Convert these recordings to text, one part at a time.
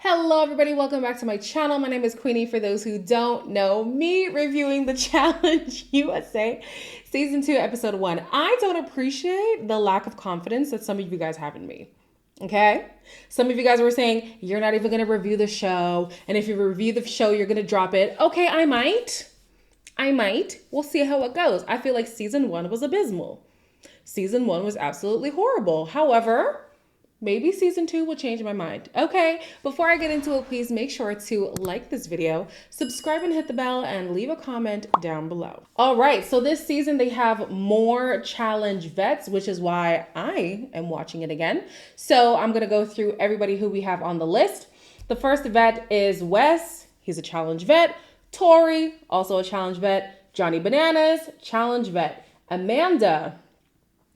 Hello everybody, welcome back to my channel. My name is Queenie. For those who don't know me, reviewing the Challenge USA Season 2, Episode 1. I don't appreciate the lack of confidence that some of you guys have in me. Okay? Some of you guys were saying, you're not even going to review the show. And if you review the show, you're going to drop it. Okay, I might. We'll see how it goes. I feel like Season 1 was abysmal. Season 1 was absolutely horrible. However, maybe Season 2 will change my mind. Okay, before I get into it, please make sure to like this video, subscribe and hit the bell, and leave a comment down below. All right, so this season they have more challenge vets, which is why I am watching it again. So I'm gonna go through everybody who we have on the list. The first vet is Wes, he's a challenge vet. Tori, also a challenge vet. Johnny Bananas, challenge vet. Amanda,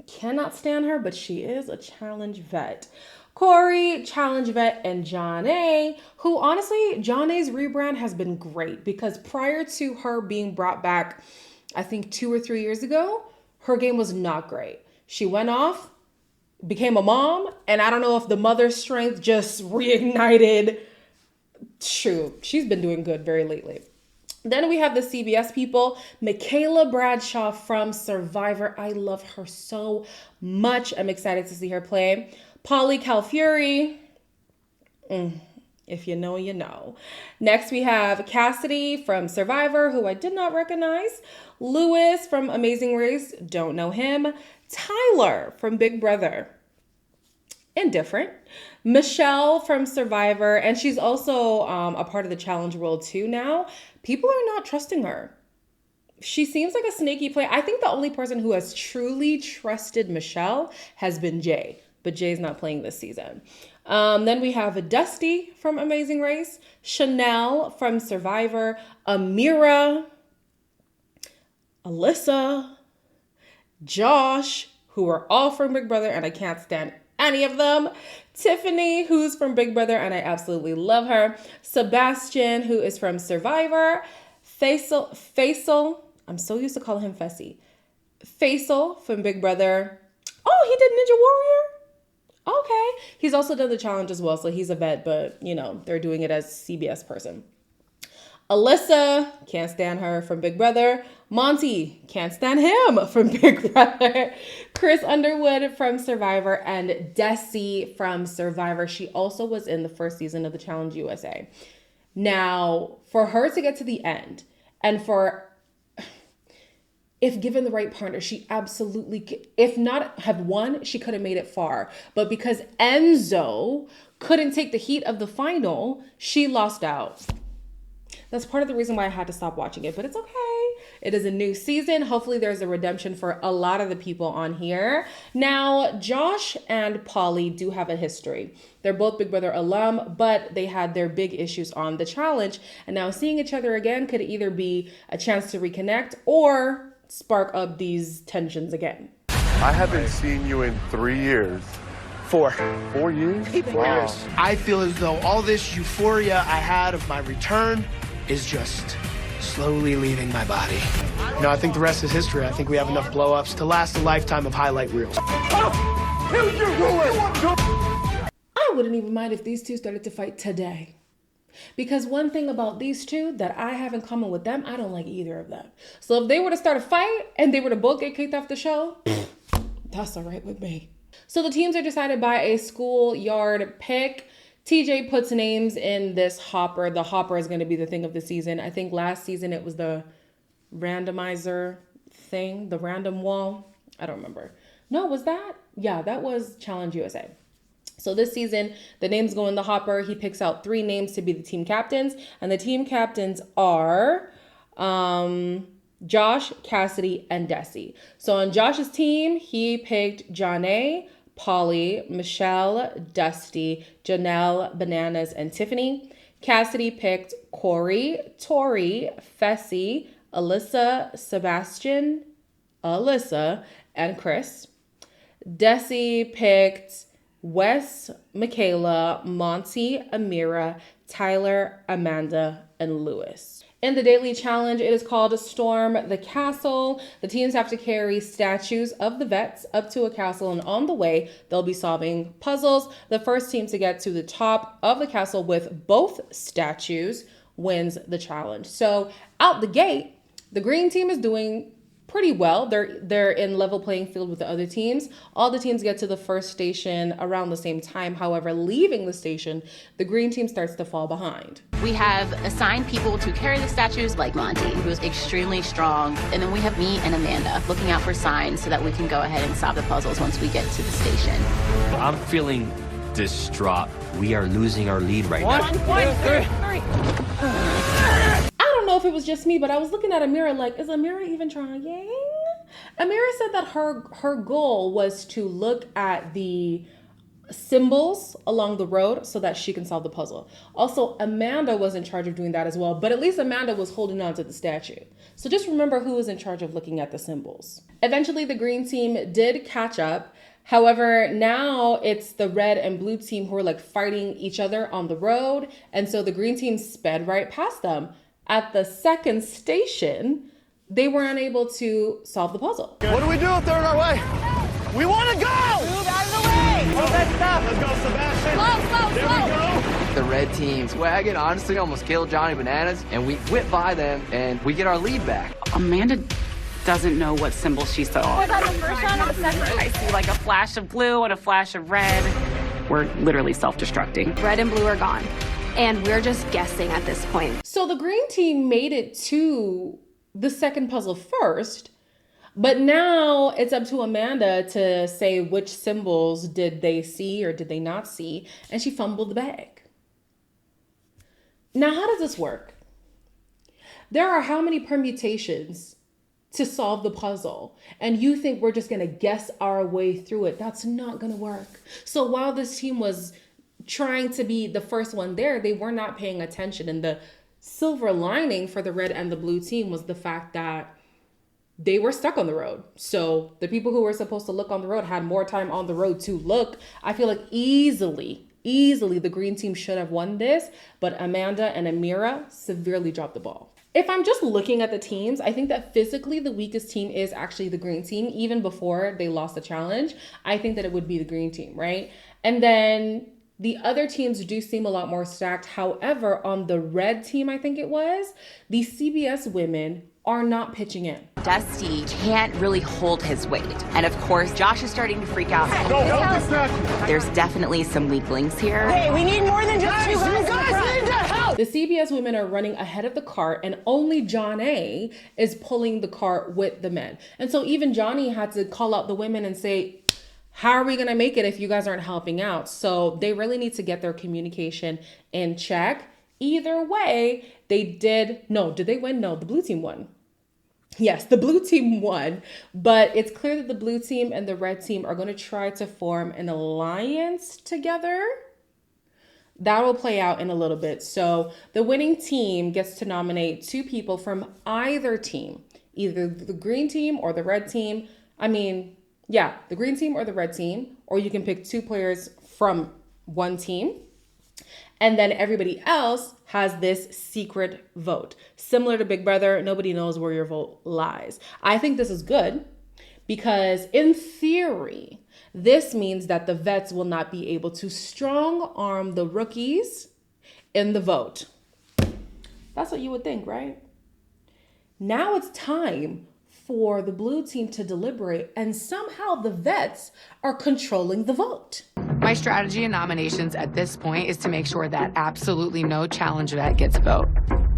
cannot stand her, but she is a challenge vet. Corey, challenge vet, and Jonna, who honestly, Jonna's rebrand has been great because prior to her being brought back, I think 2 or 3 years ago, her game was not great. She went off, became a mom, and I don't know if the mother strength just reignited. Shoot, she's been doing good very lately. Then we have the CBS people, Michaela Bradshaw from Survivor. I love her so much. I'm excited to see her play. Pauly Calafiore. If you know, you know. Next we have Cassidy from Survivor, who I did not recognize. Lewis from Amazing Race, don't know him. Tyler from Big Brother, indifferent. Michelle from Survivor, and she's also a part of the challenge world too now. People are not trusting her. She seems like a snaky player. I think the only person who has truly trusted Michelle has been Jay, but Jay's not playing this season. Then we have Dusty from Amazing Race, Chanel from Survivor, Amira, Alyssa, Josh, who are all from Big Brother, and I can't stand any of them. Tiffany, who's from Big Brother, and I absolutely love her. Sebastian, who is from Survivor. Faisal, I'm so used to calling him Fessy. Faisal from Big Brother. Oh, he did Ninja Warrior? Okay. He's also done the challenge as well, so he's a vet, but, you know, they're doing it as CBS person. Alyssa, can't stand her, from Big Brother. Monty, can't stand him, from Big Brother. Chris Underwood from Survivor, and Desi from Survivor. She also was in the first season of the Challenge USA. Now, for her to get to the end, and if given the right partner, she absolutely, if not have won, she could have made it far. But because Enzo couldn't take the heat of the final, she lost out. That's part of the reason why I had to stop watching it, but it's okay. It is a new season. Hopefully there's a redemption for a lot of the people on here. Now, Josh and Pauly do have a history. They're both Big Brother alum, but they had their big issues on the challenge. And now seeing each other again could either be a chance to reconnect or spark up these tensions again. I haven't seen you in 3 years. 4. 4 years? 4 years. I feel as though all this euphoria I had of my return is just slowly leaving my body. No, I think the rest is history. I think we have enough blow-ups to last a lifetime of highlight reels. I wouldn't even mind if these two started to fight today. Because one thing about these two that I have in common with them, I don't like either of them. So if they were to start a fight and they were to both get kicked off the show, that's all right with me. So the teams are decided by a schoolyard pick. TJ puts names in this hopper. The hopper is going to be the thing of the season. I think last season it was the randomizer thing, the random wall. I don't remember. No, was that? Yeah, that was Challenge USA. So this season, the names go in the hopper. He picks out 3 names to be the team captains. And the team captains are Josh, Cassidy, and Desi. So on Josh's team, he picked Jonna, Pauly, Michelle, Dusty, Janelle, Bananas, and Tiffany. Cassidy picked Corey, Tori, Fessy, Alyssa, Sebastian, Alyssa, and Chris. Desi picked Wes, Michaela, Monty, Amira, Tyler, Amanda, and Lewis. In the daily challenge, it is called Storm the Castle. The teams have to carry statues of the vets up to a castle, and on the way, they'll be solving puzzles. The first team to get to the top of the castle with both statues wins the challenge. So out the gate, the green team is doing pretty well. They're in level playing field with the other teams. All the teams get to the first station around the same time. However, leaving the station, the green team starts to fall behind. We have assigned people to carry the statues like Monty, who is extremely strong. And then we have me and Amanda looking out for signs so that we can go ahead and solve the puzzles once we get to the station. I'm feeling distraught. We are losing our lead right now. I don't know if it was just me, but I was looking at Amira like, is Amira even trying? Amira said that her goal was to look at the symbols along the road so that she can solve the puzzle. Also, Amanda was in charge of doing that as well, but at least Amanda was holding on to the statue. So just remember who was in charge of looking at the symbols. Eventually, the green team did catch up. However, now it's the red and blue team who are like fighting each other on the road. And so the green team sped right past them. At the second station, they were unable to solve the puzzle. What do we do if they're in our way? We want to go! Move out of the way! Hold that stop! Let's go, Sebastian! Slow. There we go! The red team's wagon honestly almost killed Johnny Bananas, and we whip by them, and we get our lead back. Amanda doesn't know what symbol she saw. Was that the first round or the second? I see like a flash of blue and a flash of red. We're literally self-destructing. Red and blue are gone. And we're just guessing at this point. So the green team made it to the second puzzle first, but now it's up to Amanda to say which symbols did they see or did they not see, and she fumbled the bag. Now, how does this work? There are how many permutations to solve the puzzle, and you think we're just gonna guess our way through it? That's not gonna work. So while this team was trying to be the first one there, they were not paying attention. And the silver lining for the red and the blue team was the fact that they were stuck on the road. So the people who were supposed to look on the road had more time on the road to look. I feel like easily the green team should have won this, but Amanda and Amira severely dropped the ball. If I'm just looking at the teams, I think that physically the weakest team is actually the green team. Even before they lost the challenge, I think that it would be the green team, right? And then the other teams do seem a lot more stacked. However, on the red team, I think it was, the CBS women are not pitching in. Dusty can't really hold his weight. And of course, Josh is starting to freak out. There's definitely some weak links here. Hey, we need more than just two guys need to help! The CBS women are running ahead of the cart, and only John A is pulling the cart with the men. And so even Johnny had to call out the women and say, how are we going to make it if you guys aren't helping out? So they really need to get their communication in check. Either way, did they win? No, the blue team won. Yes, the blue team won, but it's clear that the blue team and the red team are going to try to form an alliance together. That will play out in a little bit. So the winning team gets to nominate two people from either team, either the green team or the red team. The green team or the red team, or you can pick two players from one team. And then everybody else has this secret vote. Similar to Big Brother, nobody knows where your vote lies. I think this is good because in theory, this means that the vets will not be able to strong arm the rookies in the vote. That's what you would think, right? Now it's time for the blue team to deliberate, and somehow the vets are controlling the vote. My strategy in nominations at this point is to make sure that absolutely no challenge vet gets a vote.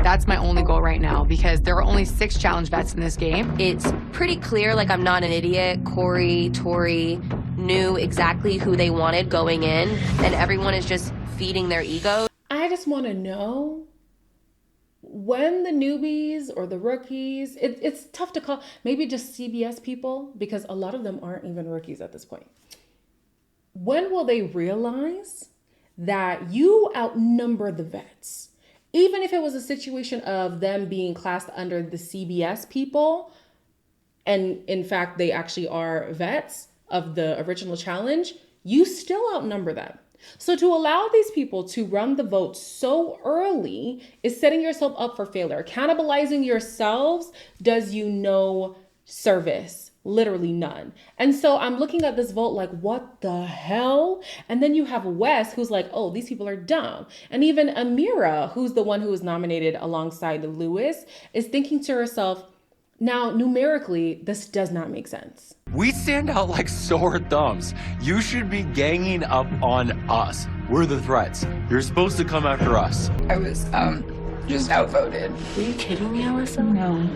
That's my only goal right now because there are only 6 challenge vets in this game. It's pretty clear, like I'm not an idiot. Corey, Tori knew exactly who they wanted going in, and everyone is just feeding their ego. I just want to know when the newbies or the rookies, it's tough to call, maybe just CBS people, because a lot of them aren't even rookies at this point. When will they realize that you outnumber the vets? Even if it was a situation of them being classed under the CBS people, and in fact, they actually are vets of the original challenge, you still outnumber them. So to allow these people to run the vote so early is setting yourself up for failure. Cannibalizing yourselves does you no service, literally none. And so I'm looking at this vote like, what the hell? And then you have Wes who's like, oh, these people are dumb. And even Amira, who's the one who was nominated alongside Lewis, is thinking to herself, now numerically, this does not make sense. We stand out like sore thumbs. You should be ganging up on us. We're the threats. You're supposed to come after us. I was, just outvoted. Are you kidding me, Alyssa? No.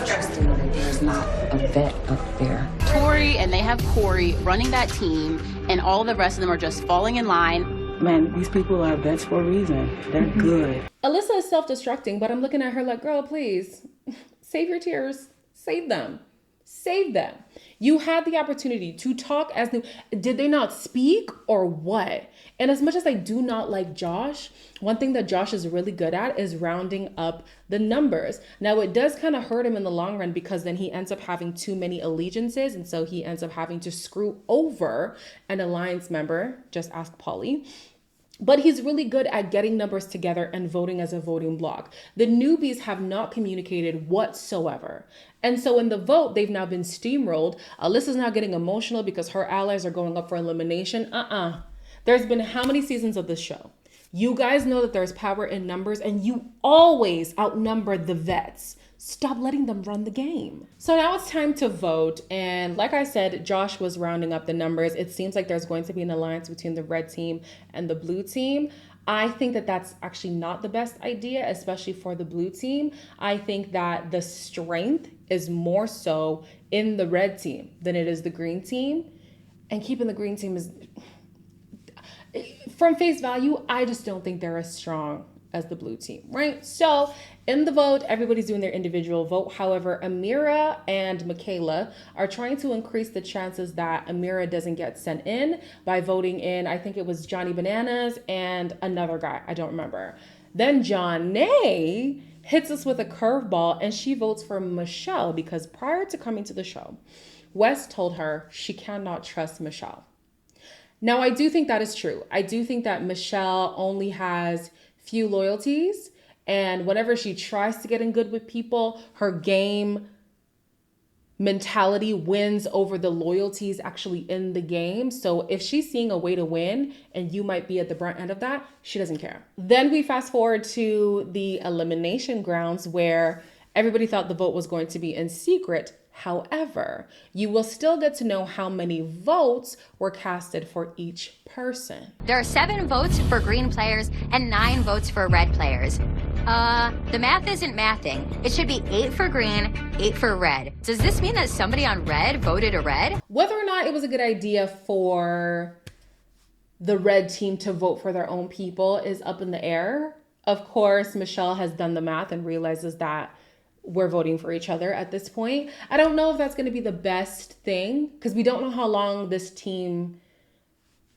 Trusting that there's not a vet up there. Tori and they have Corey running that team, and all the rest of them are just falling in line. Man, these people are vets for a reason. They're good. Alyssa is self-destructing, but I'm looking at her like, girl, please, save your tears. Save them. Save them. You had the opportunity to talk as new. Did they not speak or what? And as much as I do not like Josh, one thing that Josh is really good at is rounding up the numbers. Now, it does kind of hurt him in the long run because then he ends up having too many allegiances. And so he ends up having to screw over an alliance member. Just ask Polly. But he's really good at getting numbers together and voting as a voting block. The newbies have not communicated whatsoever. And so in the vote, they've now been steamrolled. Alyssa's now getting emotional because her allies are going up for elimination. There's been how many seasons of this show? You guys know that there's power in numbers and you always outnumber the vets. Stop letting them run the game. So now it's time to vote. And like I said, Josh was rounding up the numbers. It seems like there's going to be an alliance between the red team and the blue team. I think that that's actually not the best idea, especially for the blue team. I think that the strength is more so in the red team than it is the green team. And keeping the green team is, from face value, I just don't think they're as strong as the blue team, right? So in the vote, everybody's doing their individual vote. However, Amira and Michaela are trying to increase the chances that Amira doesn't get sent in by voting in, I think it was Johnny Bananas and another guy, I don't remember. Then Janae hits us with a curveball and she votes for Michelle because prior to coming to the show, Wes told her she cannot trust Michelle. Now, I do think that is true. I do think that Michelle only has few loyalties, and whenever she tries to get in good with people, her game mentality wins over the loyalties actually in the game. So if she's seeing a way to win and you might be at the brunt end of that, she doesn't care. Then we fast forward to the elimination grounds where everybody thought the vote was going to be in secret. However, you will still get to know how many votes were casted for each person. There are 7 votes for green players and 9 votes for red players. The math isn't mathing. It should be 8 for green, 8 for red. Does this mean that somebody on red voted a red? Whether or not it was a good idea for the red team to vote for their own people is up in the air. Of course, Michelle has done the math and realizes that we're voting for each other at this point. I don't know if that's going to be the best thing because we don't know how long this team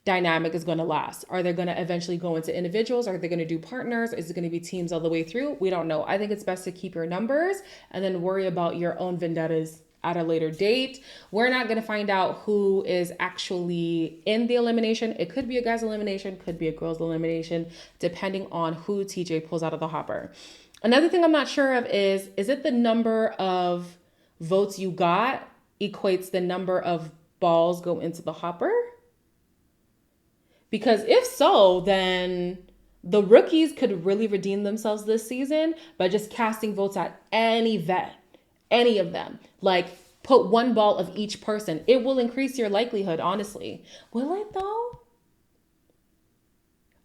dynamic is going to last. Are they going to eventually go into individuals? Are they going to do partners? Is it going to be teams all the way through? We don't know. I think it's best to keep your numbers and then worry about your own vendettas at a later date. We're not going to find out who is actually in the elimination. It could be a guy's elimination, could be a girl's elimination, depending on who TJ pulls out of the hopper. Another thing I'm not sure of is it the number of votes you got equates the number of balls go into the hopper? Because if so, then the rookies could really redeem themselves this season by just casting votes at any vet, any of them. Like, put 1 ball of each person. It will increase your likelihood, honestly. Will it though?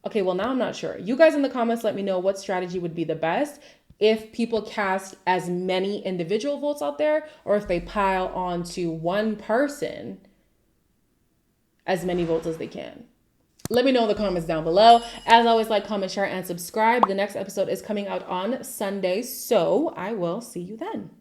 Okay, well, now I'm not sure. You guys in the comments, let me know what strategy would be the best. If people cast as many individual votes out there, or if they pile onto one person as many votes as they can. Let me know in the comments down below. As always, like, comment, share, and subscribe. The next episode is coming out on Sunday, so I will see you then.